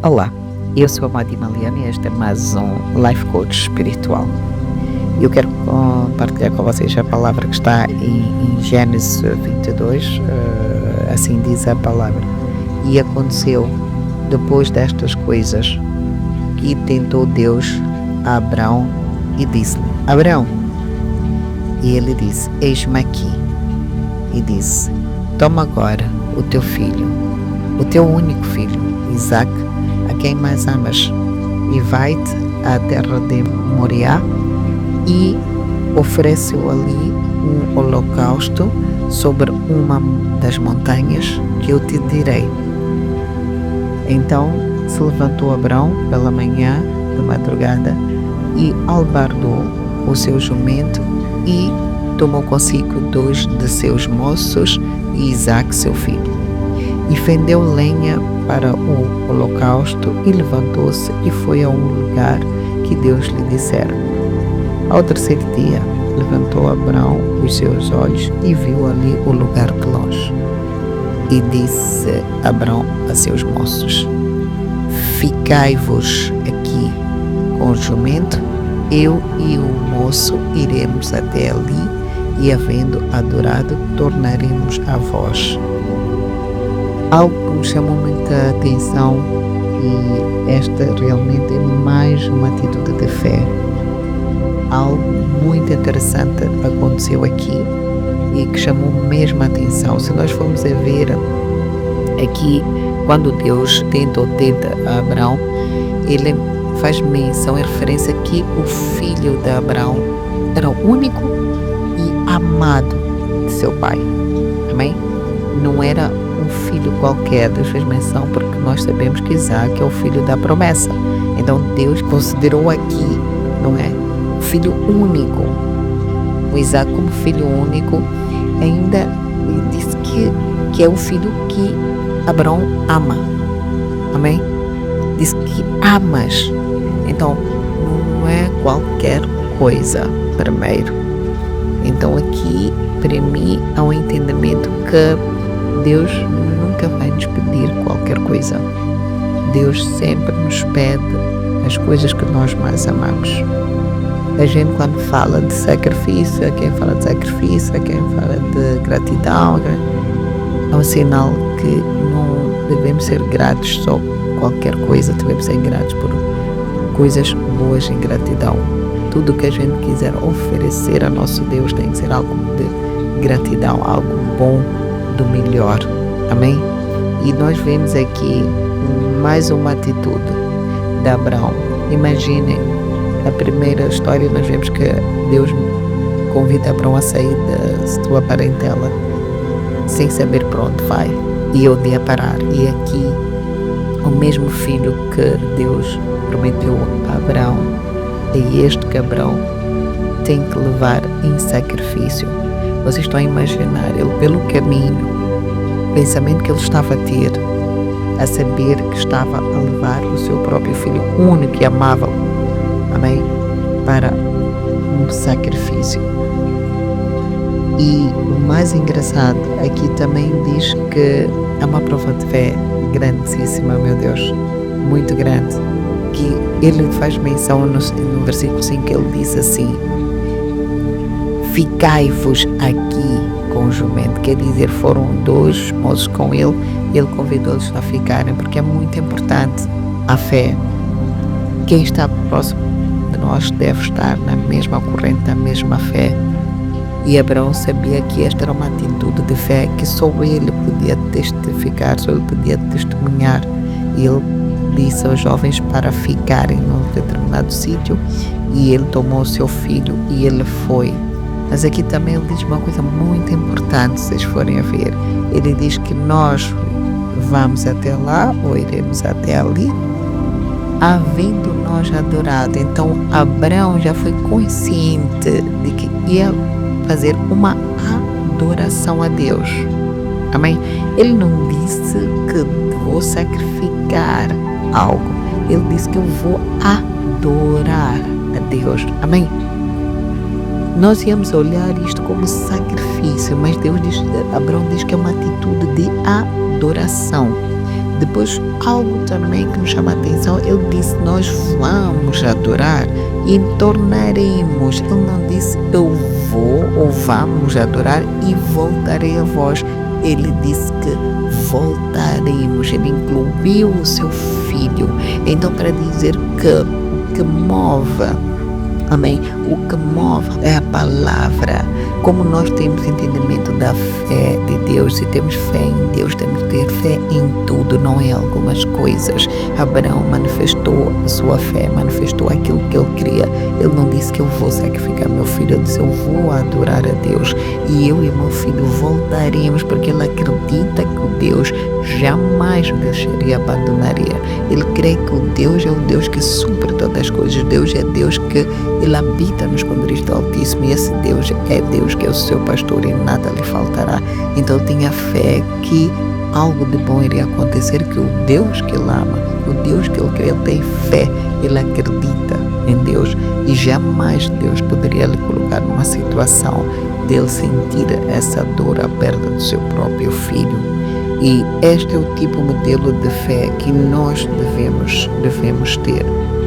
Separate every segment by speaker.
Speaker 1: Olá, eu sou a Madi Maliana e este é mais um Life Coach Espiritual. Eu quero compartilhar com vocês a palavra que está em Gênesis 22, assim diz a palavra. E aconteceu, depois destas coisas, que tentou Deus a Abrão e disse-lhe: Abrão. E ele disse: Eis-me aqui. E disse: Toma agora o teu filho, o teu único filho, Isaque, a quem mais amas, e vai-te à terra de Moriá e oferece-o ali um holocausto sobre uma das montanhas que eu te direi. Então se levantou Abrão pela manhã de madrugada e albardou o seu jumento e tomou consigo 2 de seus moços e Isaque seu filho. E fendeu lenha para o holocausto e levantou-se e foi a um lugar que Deus lhe dissera. Ao terceiro dia levantou Abrão os seus olhos e viu ali o lugar de longe. E disse Abrão a seus moços: Ficai-vos aqui com o jumento, eu e o moço iremos até ali e, havendo adorado, tornaremos a vós. Algo que me chamou muita atenção, e esta realmente é mais uma atitude de fé. Algo muito interessante aconteceu aqui e que chamou mesmo a atenção. Se nós formos a ver aqui, quando Deus tenta a Abrão, ele faz menção e referência que o filho de Abrão era o único e amado de seu pai. Amém? Não era um filho qualquer. Deus fez menção porque nós sabemos que Isaque é o filho da promessa. Então Deus considerou aqui, não é, o filho único. O Isaque como filho único, ainda disse que é o filho que Abrão ama. Amém? Diz que amas. Então não é qualquer coisa, primeiro. Então aqui, para mim, há um entendimento que Deus nunca vai nos pedir qualquer coisa. Deus sempre nos pede as coisas que nós mais amamos. A gente, quando fala de sacrifício, quem fala de sacrifício, quem fala de gratidão, é um sinal que não devemos ser gratos só por qualquer coisa, devemos ser gratos por coisas boas em gratidão. Tudo que a gente quiser oferecer a nosso Deus tem que ser algo de gratidão, algo bom, do melhor. Amém? E nós vemos aqui mais uma atitude de Abrão. Imaginem, na primeira história nós vemos que Deus convida Abrão a sair da sua parentela sem saber para onde vai e onde ia parar. E aqui o mesmo filho que Deus prometeu a Abrão é este que Abrão tem que levar em sacrifício. Vocês estão a imaginar ele pelo caminho, o pensamento que ele estava a ter, a saber que estava a levar o seu próprio filho único e amável, amém, para um sacrifício. E o mais engraçado aqui também diz que é uma prova de fé grandíssima, meu Deus, muito grande, que ele faz menção no versículo 5, ele diz assim: Ficai-vos aqui com o jumento, quer dizer, foram 2 moços com ele convidou-os a ficarem, porque é muito importante a fé. Quem está próximo de nós deve estar na mesma corrente, na mesma fé. E Abraão sabia que esta era uma atitude de fé que só ele podia testificar, só ele podia testemunhar. Ele disse aos jovens para ficarem num determinado sítio e ele tomou o seu filho e ele foi. Mas aqui também ele diz uma coisa muito importante, se vocês forem a ver. Ele diz que nós vamos até lá, ou iremos até ali, havendo nós adorado. Então Abraão já foi consciente de que ia fazer uma adoração a Deus. Amém? Ele não disse que vou sacrificar algo. Ele disse que eu vou adorar a Deus. Amém? Nós íamos olhar isto como sacrifício, mas Abraão diz que é uma atitude de adoração. Depois, algo também que nos chama a atenção, ele disse, nós vamos adorar e tornaremos. Ele não disse, eu vou ou vamos adorar e voltarei a vós. Ele disse que voltaremos. Ele incluiu o seu filho. Então, para dizer que o que move, amém, o que move é a palavra. Como nós temos entendimento da fé de Deus, se temos fé em Deus, temos que ter fé em tudo, não em algumas coisas. Abraão manifestou a sua fé, manifestou aquilo que ele queria. Ele não disse que eu vou sacrificar meu filho, ele disse eu vou adorar a Deus e eu e meu filho voltaremos, porque ele acredita que o Deus jamais o deixaria e abandonaria. Ele crê que o Deus é o Deus que supre todas as coisas. Deus é Deus que ele habita no esconderijo do Altíssimo e esse Deus é Deus que é o seu pastor e nada lhe faltará. Então ele tinha fé que algo de bom iria acontecer, que o Deus que ele ama, o Deus que ele crê, ele tem fé, ele acredita em Deus e jamais Deus poderia lhe colocar numa situação dele sentir essa dor, a perda do seu próprio filho. E este é o tipo de modelo de fé que nós devemos ter.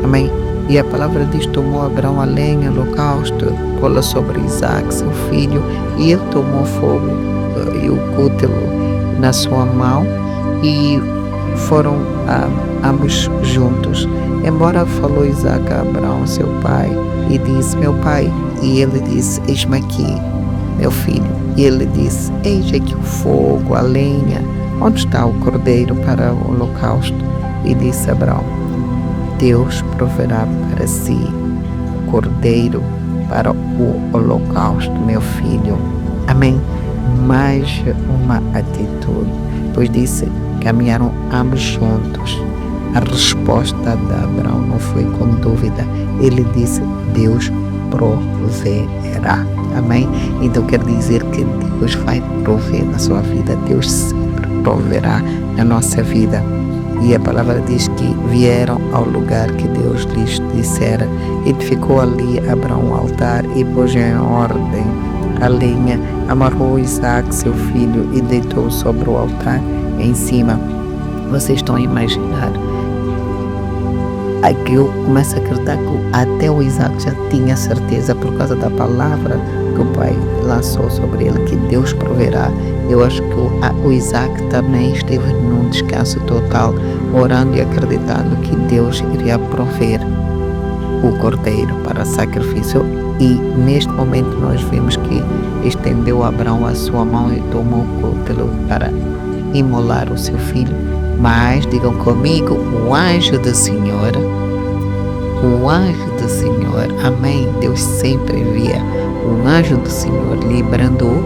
Speaker 1: Amém? E a palavra diz, tomou Abraão a lenha, o holocausto, pô-la sobre Isaac, seu filho, e ele tomou fogo e o cútelo na sua mão, e foram ambos juntos. Embora falou Isaac a Abraão, seu pai, e disse, meu pai, e ele disse, eis-me aqui, meu filho. E ele disse, eis aqui o fogo, a lenha, onde está o cordeiro para o holocausto? E disse Abraão, Deus proverá para si o cordeiro para o holocausto, meu filho. Amém? Mais uma atitude. Pois disse, caminharam ambos juntos. A resposta de Abraão não foi com dúvida. Ele disse, Deus proverá. Amém? Então quer dizer que Deus vai prover na sua vida. Deus sempre proverá na nossa vida. E a palavra diz que vieram ao lugar que Deus lhes dissera. Edificou ali Abraão um altar e pôs em ordem a lenha, amarrou Isaac, seu filho, e deitou sobre o altar em cima. Vocês estão a imaginar? Aqui eu começo a acreditar que até o Isaac já tinha certeza, por causa da palavra que o pai lançou sobre ele, que Deus proverá. Eu acho que o Isaac também esteve num descanso total, orando e acreditando que Deus iria prover o cordeiro para sacrifício. E neste momento nós vimos que estendeu Abraão a sua mão e tomou o cútelo para imolar o seu filho. Mas, digam comigo, o anjo do Senhor, amém, Deus sempre envia. O anjo do Senhor lhe brandou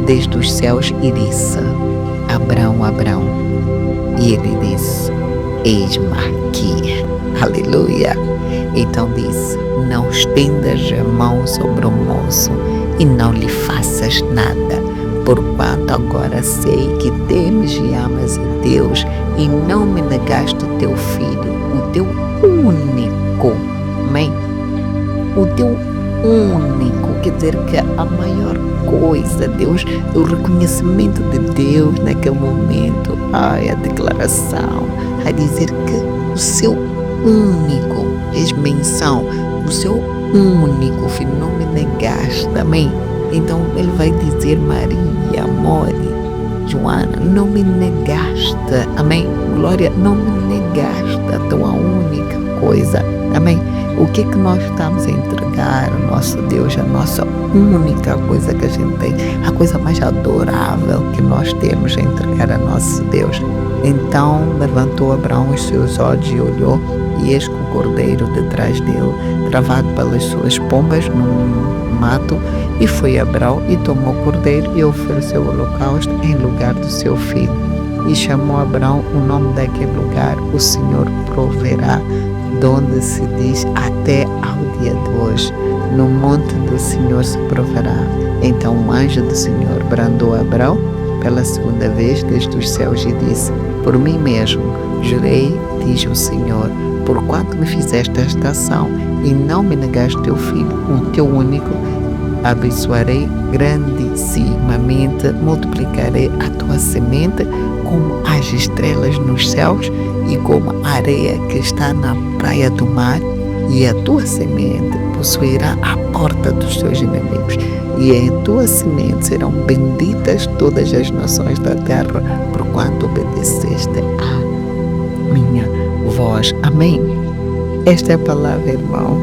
Speaker 1: desde os céus e disse, Abraão, Abraão. E ele disse, eis-me aqui. Aleluia. Então disse, não estendas a mão sobre o moço e não lhe faças nada, porquanto agora sei que temes e amas a Deus e não me negaste o teu filho, o teu único. Amém? O teu único, quer dizer que a maior coisa, Deus, o reconhecimento de Deus naquele momento, a declaração, a dizer que o seu único, fez menção, o seu único filho, não me negaste, amém? Então ele vai dizer, Maria, More, Joana, não me negaste, amém? Glória, não me negaste a tua única coisa, amém? O que é que nós estamos a entregar ao nosso Deus, a nossa única coisa que a gente tem, a coisa mais adorável que nós temos a entregar a nosso Deus. Então levantou Abraão os seus olhos e olhou, e eis que o cordeiro detrás dele, travado pelas suas pombas num mato, e foi Abraão e tomou o cordeiro e ofereceu o holocausto em lugar do seu filho. E chamou Abraão o nome daquele lugar, o Senhor proverá, donde se diz até ao dia de hoje, no monte do Senhor se proverá. Então o anjo do Senhor brandou a Abraão pela segunda vez desde os céus e disse, por mim mesmo jurei, diz o Senhor, porquanto me fizeste esta ação e não me negaste teu filho, o teu único, abençoarei grandissimamente, multiplicarei a tua semente como as estrelas nos céus e como a areia que está na praia do mar, e a tua semente possuirá a porta dos teus inimigos, e em tua semente serão benditas todas as nações da terra, porquanto obedeceste a minha voz. Amém. Esta é a palavra, irmão,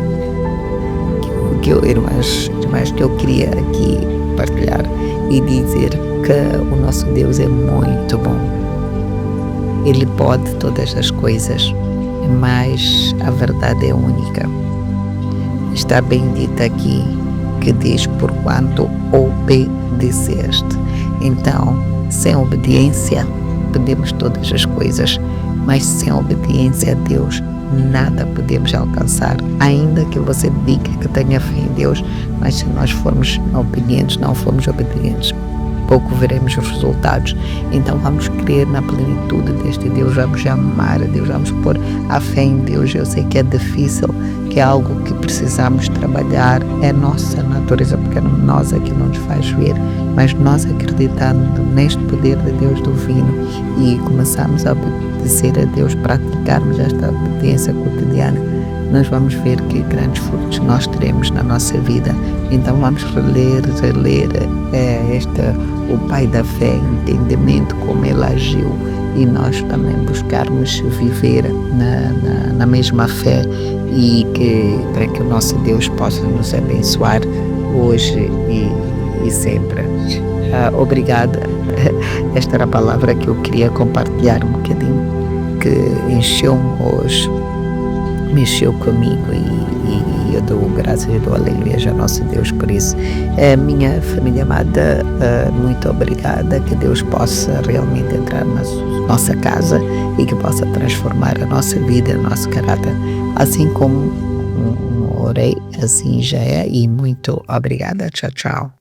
Speaker 1: irmãs, que eu queria aqui partilhar e dizer que o nosso Deus é muito bom. Ele pode todas as coisas, mas a verdade é única. Está bem dito aqui que diz porquanto obedeceste. Então, sem obediência podemos todas as coisas, mas sem obediência a Deus nada podemos alcançar. Ainda que você diga que tenha fé em Deus, mas se nós formos obedientes, não formos obedientes, pouco veremos os resultados. Então vamos crer na plenitude deste Deus, vamos amar a Deus, vamos pôr a fé em Deus. Eu sei que é difícil, que é algo que precisamos trabalhar, é nossa natureza, porque nós é que não nos faz ver, mas nós acreditando neste poder de Deus divino e começarmos a obedecer a Deus, praticarmos esta obediência cotidiana, nós vamos ver que grandes frutos nós teremos na nossa vida. Então vamos reler o Pai da Fé, entendimento como Ele agiu, e nós também buscarmos viver na mesma fé, e para que o nosso Deus possa nos abençoar hoje e sempre. Obrigada. Esta era a palavra que eu queria compartilhar um bocadinho, que encheu-me hoje, mexeu comigo, e eu dou graças e dou alegrias ao nosso Deus por isso. Minha família amada, muito obrigada, que Deus possa realmente entrar na nossa casa e que possa transformar a nossa vida, o nosso caráter, assim como orei, assim já é, e muito obrigada. Tchau, tchau.